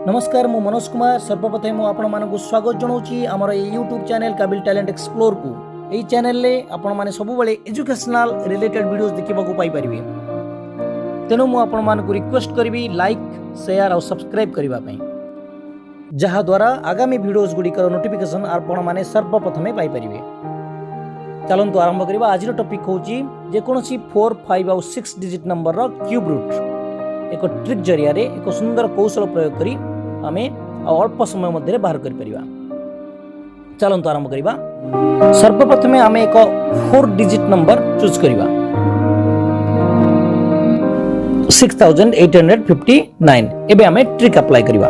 नमस्कार मु मनोज कुमार सर्वप्रथम मु आपण मानकु स्वागत जनाऊँगी आमर यूट्यूब चैनल काबिल टैलेंट एक्सप्लोर को। यही चैनल रे आपण माने सब बेले एजुकेशनल रिलेटेड वीडियोस देखा पाई परिवे। तेणु मु आपण मानकु रिक्वेस्ट करी लाइक शेयर और सब्सक्राइब करने जहा द्वारा आगामी वीडियोस गुड़िकर नोटिफिकेशन आपण माने सर्वप्रथमे पाई परिवे। चलंतु आरंभ करबा। आज टॉपिक होची जेकोसी 4, 5 और 6 डिजिट नंबर रो क्यूब रूट एक ट्रिक जरिया रे एक सुंदर कौशल प्रयोग करी आमे अल्प समय मध्य बाहर कर परिबा। चलंतु आरंभ करबा। सर्वप्रथम आमे एक 4 डिजिट नंबर चूज करबा 6859। एबे आमे ट्रिक अप्लाई करबा।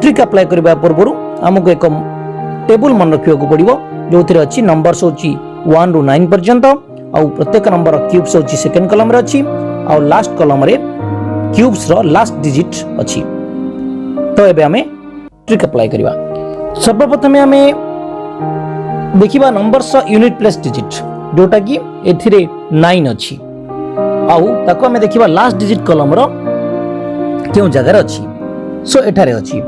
ट्रिक अप्लाई करबा पूर्व हमको एक टेबल मन रखियो को पड़िबो जोथिरे अछि नंबर्स होछि 1 रु 9 पर्यंत और प्रत्येक नंबर क्यूब्स होछि सेकंड कॉलम रे अछि और लास्ट कॉलम रे क्यूब्स रो लास्ट डिजिट अछि। तो एबे हमें ट्रिक अप्लाई करिवा। सर्वप्रथम हमें देखिबा नंबर्स यूनिट प्लेस डिजिट जोटा कि एथिरे 9 अछि आउ ताको हमें देखिबा लास्ट डिजिट कॉलम रो केउ जगह रे अछि। सो एठारे अछि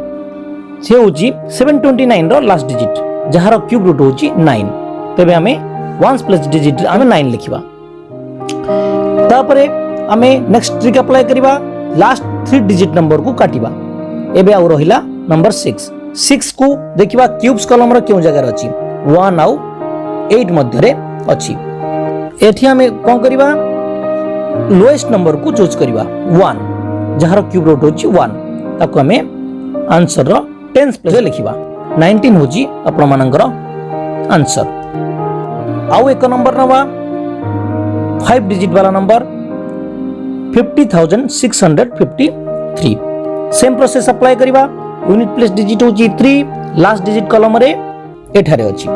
से होछि 729 रो लास्ट डिजिट जहार क्यूब रूट होछि 9। तबे हमें वंस प्लेस डिजिट हमें 9 लिखिबा। तापरे हमें नेक्स्ट ट्रिक अप्लाई करिबा। लास्ट 3 डिजिट नंबर को काटिबा। एबे आउ रहिला नंबर 6 को देखिबा क्यूब्स कॉलम रो केउ जगह रे अछि 1 आउ 8 मध्य रे अछि। एठी हमें कोन करिबा लोएस्ट नंबर को चूज करिबा 1 जहार क्यूब रूट होछि 1 ताको हमें आंसर रो 10th प्लेस रे लिखिबा। 19 होछि आपण मानकर आंसर। आउ एक नंबर नवा 5 डिजिट वाला नंबर 50,653। सेम प्रोसेस अप्लाई करिबा। यूनिट प्लेस डिजिट होछि 3 लास्ट डिजिट कॉलम रे एठारे अछि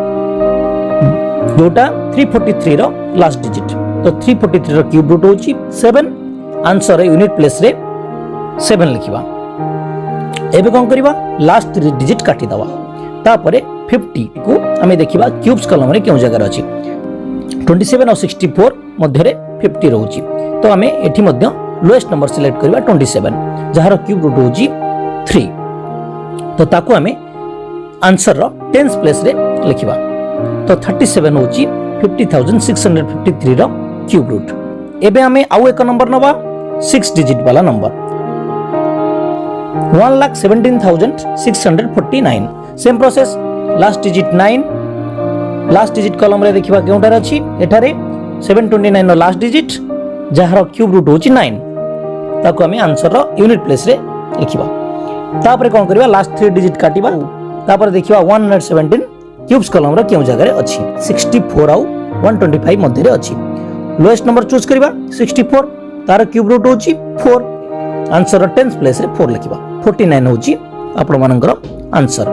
जोटा 343 रो लास्ट डिजिट। तो 343 रो क्यूब रूट होछि 7 आंसर रे यूनिट प्लेस रे 7 लिखिबा। एबे कोन करिबा लास्ट 3 डिजिट काटी दवा। तापरे 50 को हमें देखिबा क्यूब्स कॉलम रे केउ जगह रे अछि 27 और 64 मध्य रे 50 रहउछि। तो हमें एठी मध्य लोएस्ट नंबर सिलेक्ट करबा 27 जहार क्यूब रूट होछि 3। तो ताको हमें आंसर रो 10th प्लेस रे लिखिबा। तो 37 होछि 50,653 रो क्यूब रूट। एबे हमें आउ एक नंबर नबा 6 डिजिट वाला number 1,17,649। Same process last digit 9 last digit column रे देखिबा केउटार अछि एठारे 729 रो लास्ट डिजिट जहार क्यूब रूट होछि 9 ताको हमें आंसर रो यूनिट प्लेस रे लिखिबा। तापरे कोन करबा लास्ट 3 डिजिट काटिबा। तापर देखिबा 117 क्यूब्स कॉलम रो केउ जगह रे अछि 64 आउ 125 मध्य रे अछि। लोएस्ट नंबर चूज करबा 64 तार क्यूब रूट होछि 4 आंसर रो 10th प्लेस रे 4 लिखिबा। 49 होछि आपण मानकर आंसर।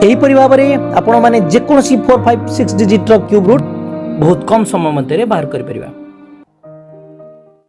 एही परि भाबरे आपण माने जे कोनसी 4, 5, 6 डिजिट रो क्यूब रूट बहुत कम समय मध्य रे बाहर कर परिबा।